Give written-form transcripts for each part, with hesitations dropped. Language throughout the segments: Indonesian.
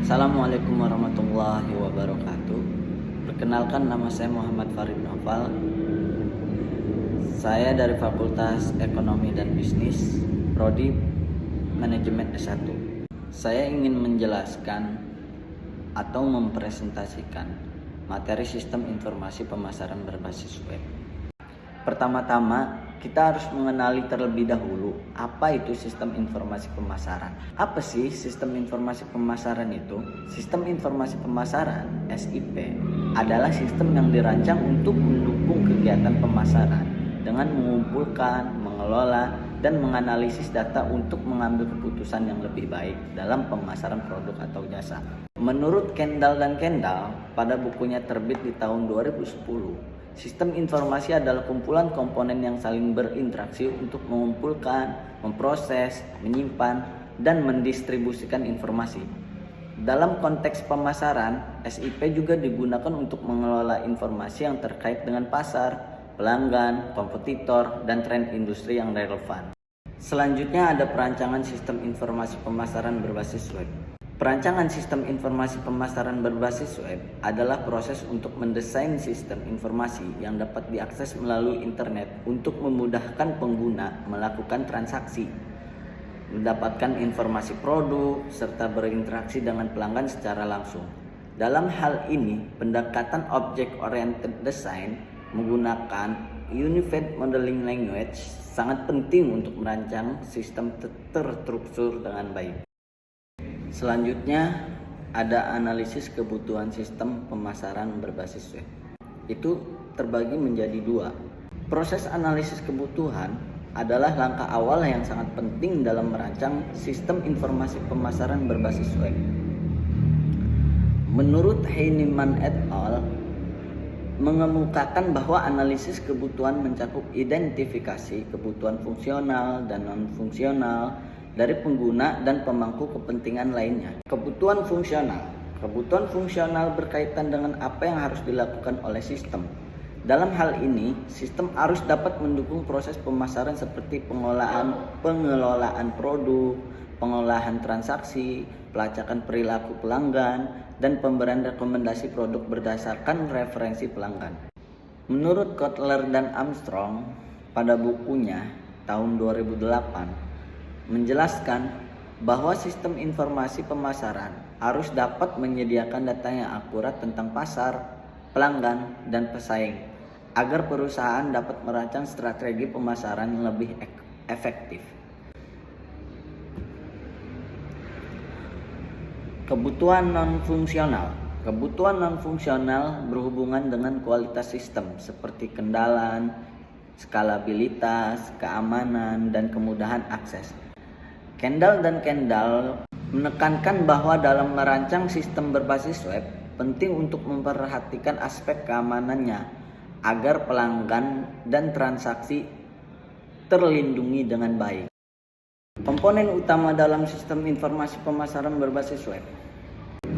Assalamualaikum warahmatullahi wabarakatuh. Perkenalkan, nama saya Muhammad Farid Noval. Saya dari Fakultas Ekonomi dan Bisnis, Prodi Manajemen S1. Saya ingin menjelaskan atau mempresentasikan materi sistem informasi pemasaran berbasis web. Pertama-tama, kita harus mengenali terlebih dahulu apa itu sistem informasi pemasaran. Apa sih sistem informasi pemasaran itu? Sistem informasi pemasaran (SIP) adalah sistem yang dirancang untuk mendukung kegiatan pemasaran dengan mengumpulkan, mengelola, dan menganalisis data untuk mengambil keputusan yang lebih baik dalam pemasaran produk atau jasa. Menurut Kendall dan Kendall pada bukunya terbit di tahun 2010, sistem informasi adalah kumpulan komponen yang saling berinteraksi untuk mengumpulkan, memproses, menyimpan, dan mendistribusikan informasi. Dalam konteks pemasaran, SIP juga digunakan untuk mengelola informasi yang terkait dengan pasar, pelanggan, kompetitor, dan tren industri yang relevan. Selanjutnya ada perancangan sistem informasi pemasaran berbasis web. Perancangan sistem informasi pemasaran berbasis web adalah proses untuk mendesain sistem informasi yang dapat diakses melalui internet untuk memudahkan pengguna melakukan transaksi, mendapatkan informasi produk, serta berinteraksi dengan pelanggan secara langsung. Dalam hal ini, pendekatan Object-Oriented Design menggunakan Unified Modeling Language sangat penting untuk merancang sistem terstruktur dengan baik. Selanjutnya ada analisis kebutuhan sistem pemasaran berbasis web. Itu terbagi menjadi dua. Proses analisis kebutuhan adalah langkah awal yang sangat penting dalam merancang sistem informasi pemasaran berbasis web. Menurut Heinemann et al. Mengemukakan bahwa analisis kebutuhan mencakup identifikasi kebutuhan fungsional dan non-fungsional dari pengguna dan pemangku kepentingan lainnya. Kebutuhan fungsional berkaitan dengan apa yang harus dilakukan oleh sistem. Dalam hal ini, sistem harus dapat mendukung proses pemasaran seperti pengelolaan produk, pengolahan transaksi, pelacakan perilaku pelanggan, dan pemberian rekomendasi produk berdasarkan referensi pelanggan. Menurut Kotler dan Armstrong pada bukunya tahun 2008 menjelaskan bahwa sistem informasi pemasaran harus dapat menyediakan data yang akurat tentang pasar, pelanggan, dan pesaing agar perusahaan dapat merancang strategi pemasaran yang lebih efektif. Kebutuhan non-fungsional berhubungan dengan kualitas sistem seperti kendala, skalabilitas, keamanan, dan kemudahan akses. Kendall dan Kendall menekankan bahwa dalam merancang sistem berbasis web, penting untuk memperhatikan aspek keamanannya agar pelanggan dan transaksi terlindungi dengan baik. Komponen utama dalam sistem informasi pemasaran berbasis web.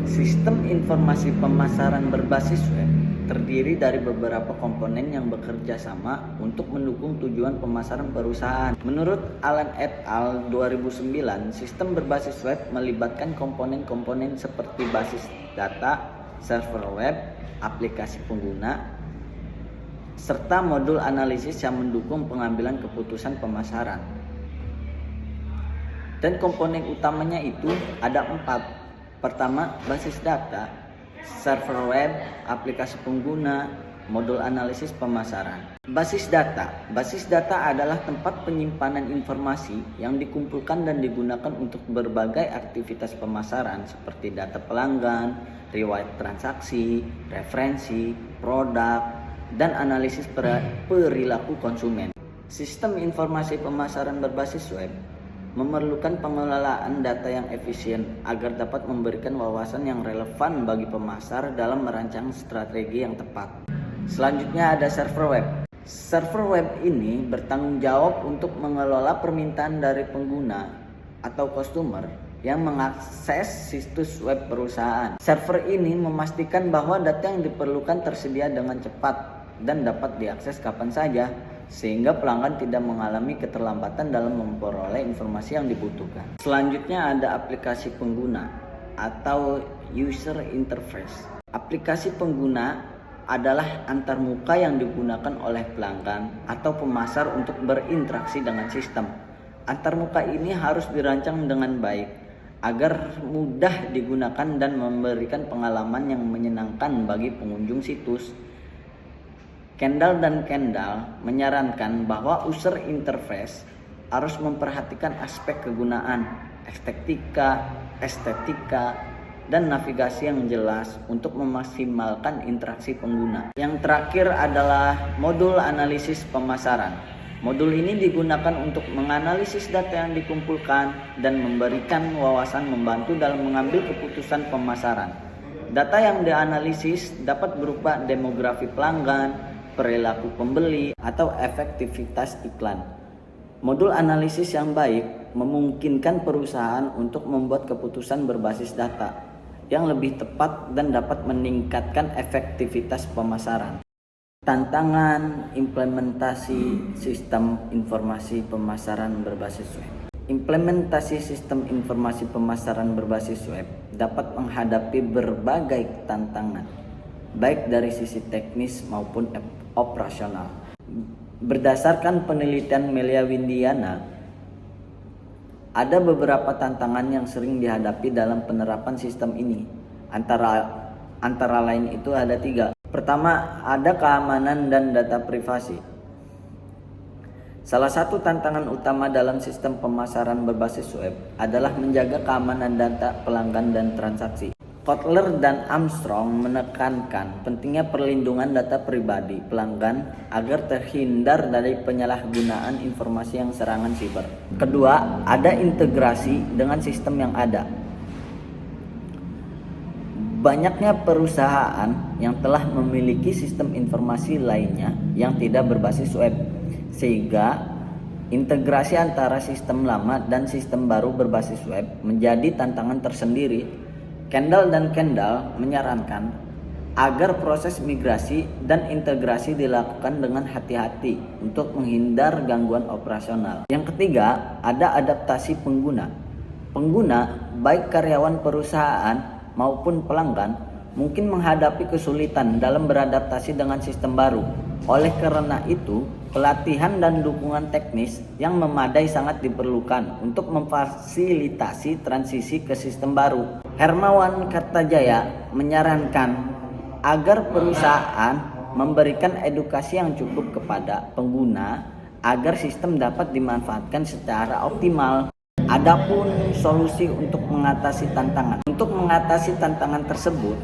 Sistem informasi pemasaran berbasis web terdiri dari beberapa komponen yang bekerja sama untuk mendukung tujuan pemasaran perusahaan. Menurut Allen et al. 2009, sistem berbasis web melibatkan komponen-komponen seperti basis data, server web, aplikasi pengguna, serta modul analisis yang mendukung pengambilan keputusan pemasaran. Dan komponen utamanya itu ada 4. Pertama, basis data, server web, aplikasi pengguna, modul analisis pemasaran. Basis data adalah tempat penyimpanan informasi yang dikumpulkan dan digunakan untuk berbagai aktivitas pemasaran seperti data pelanggan, riwayat transaksi, referensi, produk, dan analisis perilaku konsumen. Sistem informasi pemasaran berbasis web memerlukan pengelolaan data yang efisien agar dapat memberikan wawasan yang relevan bagi pemasar dalam merancang strategi yang tepat. Selanjutnya ada server web. Server web ini bertanggung jawab untuk mengelola permintaan dari pengguna atau customer yang mengakses situs web perusahaan. Server ini memastikan bahwa data yang diperlukan tersedia dengan cepat dan dapat diakses kapan saja, sehingga pelanggan tidak mengalami keterlambatan dalam memperoleh informasi yang dibutuhkan. Selanjutnya ada aplikasi pengguna. atau user interface. Aplikasi pengguna adalah antarmuka yang digunakan oleh pelanggan atau pemasar untuk berinteraksi dengan sistem. Antarmuka ini harus dirancang dengan baik agar mudah digunakan dan memberikan pengalaman yang menyenangkan bagi pengunjung situs. Kendall dan Kendall menyarankan bahwa user interface harus memperhatikan aspek kegunaan, estetika, dan navigasi yang jelas untuk memaksimalkan interaksi pengguna. Yang terakhir adalah modul analisis pemasaran. Modul ini digunakan untuk menganalisis data yang dikumpulkan dan memberikan wawasan membantu dalam mengambil keputusan pemasaran. Data yang dianalisis dapat berupa demografi pelanggan, perilaku pembeli, atau efektivitas iklan. Modul analisis yang baik memungkinkan perusahaan untuk membuat keputusan berbasis data yang lebih tepat dan dapat meningkatkan efektivitas pemasaran. Tantangan implementasi sistem informasi pemasaran berbasis web. Implementasi sistem informasi pemasaran berbasis web dapat menghadapi berbagai tantangan, baik dari sisi teknis maupun operasional. Berdasarkan penelitian Melia Windiana, ada beberapa tantangan yang sering dihadapi dalam penerapan sistem ini. Antara lain itu ada 3. Pertama, ada keamanan dan data privasi. Salah satu tantangan utama dalam sistem pemasaran berbasis web adalah menjaga keamanan data pelanggan dan transaksi. Kotler dan Armstrong menekankan pentingnya perlindungan data pribadi pelanggan agar terhindar dari penyalahgunaan informasi yang serangan siber. Kedua, ada integrasi dengan sistem yang ada. Banyaknya perusahaan yang telah memiliki sistem informasi lainnya yang tidak berbasis web, sehingga integrasi antara sistem lama dan sistem baru berbasis web menjadi tantangan tersendiri. Kendall dan Kendall menyarankan agar proses migrasi dan integrasi dilakukan dengan hati-hati untuk menghindar gangguan operasional. Yang ketiga, ada adaptasi pengguna. Pengguna, baik karyawan perusahaan maupun pelanggan, mungkin menghadapi kesulitan dalam beradaptasi dengan sistem baru. Oleh karena itu, pelatihan dan dukungan teknis yang memadai sangat diperlukan untuk memfasilitasi transisi ke sistem baru. Hermawan Kartajaya menyarankan agar perusahaan memberikan edukasi yang cukup kepada pengguna agar sistem dapat dimanfaatkan secara optimal. Adapun solusi untuk mengatasi tantangan. Untuk mengatasi tantangan tersebut,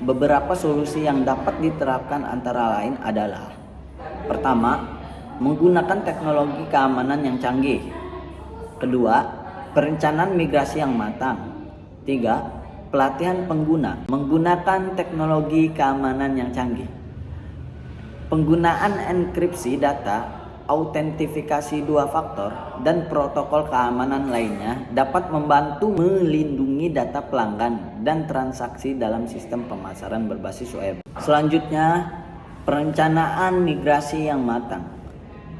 beberapa solusi yang dapat diterapkan antara lain adalah: pertama, menggunakan teknologi keamanan yang canggih. Kedua, perencanaan migrasi yang matang. 3, pelatihan pengguna menggunakan teknologi keamanan yang canggih. Penggunaan enkripsi data, autentifikasi 2 faktor, dan protokol keamanan lainnya dapat membantu melindungi data pelanggan dan transaksi dalam sistem pemasaran berbasis web. Selanjutnya, perencanaan migrasi yang matang.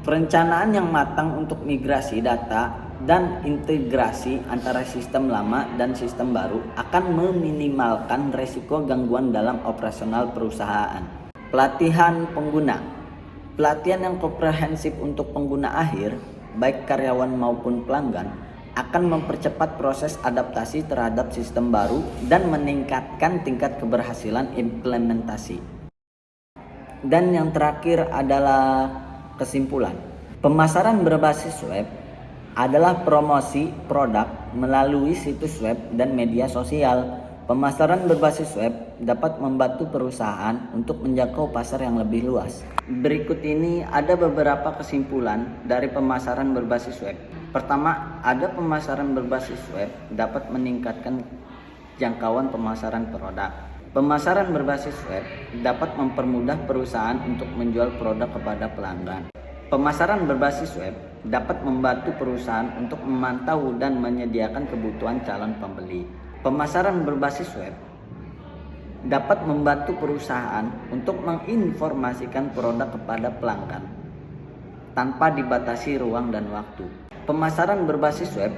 Perencanaan yang matang untuk migrasi data dan integrasi antara sistem lama dan sistem baru akan meminimalkan resiko gangguan dalam operasional perusahaan. Pelatihan pengguna. Pelatihan yang komprehensif untuk pengguna akhir, baik karyawan maupun pelanggan, akan mempercepat proses adaptasi terhadap sistem baru dan meningkatkan tingkat keberhasilan implementasi. Dan yang terakhir adalah kesimpulan. Pemasaran berbasis web adalah promosi produk melalui situs web dan media sosial. Pemasaran berbasis web dapat membantu perusahaan untuk menjangkau pasar yang lebih luas. Berikut ini ada beberapa kesimpulan dari pemasaran berbasis web. Pertama, ada pemasaran berbasis web dapat meningkatkan jangkauan pemasaran produk. Pemasaran berbasis web dapat mempermudah perusahaan untuk menjual produk kepada pelanggan. Pemasaran berbasis web dapat membantu perusahaan untuk memantau dan menyediakan kebutuhan calon pembeli. Pemasaran berbasis web dapat membantu perusahaan untuk menginformasikan produk kepada pelanggan tanpa dibatasi ruang dan waktu. Pemasaran berbasis web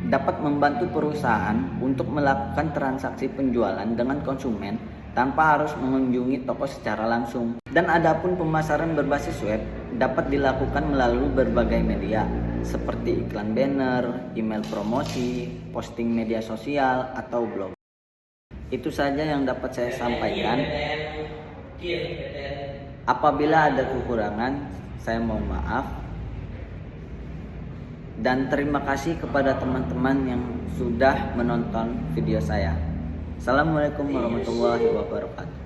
dapat membantu perusahaan untuk melakukan transaksi penjualan dengan konsumen tanpa harus mengunjungi toko secara langsung. Dan adapun pemasaran berbasis web dapat dilakukan melalui berbagai media seperti iklan banner, email promosi, posting media sosial, atau blog. Itu saja yang dapat saya sampaikan. Apabila ada kekurangan, saya mohon maaf. Dan terima kasih kepada teman-teman yang sudah menonton video saya. Assalamualaikum warahmatullahi wabarakatuh.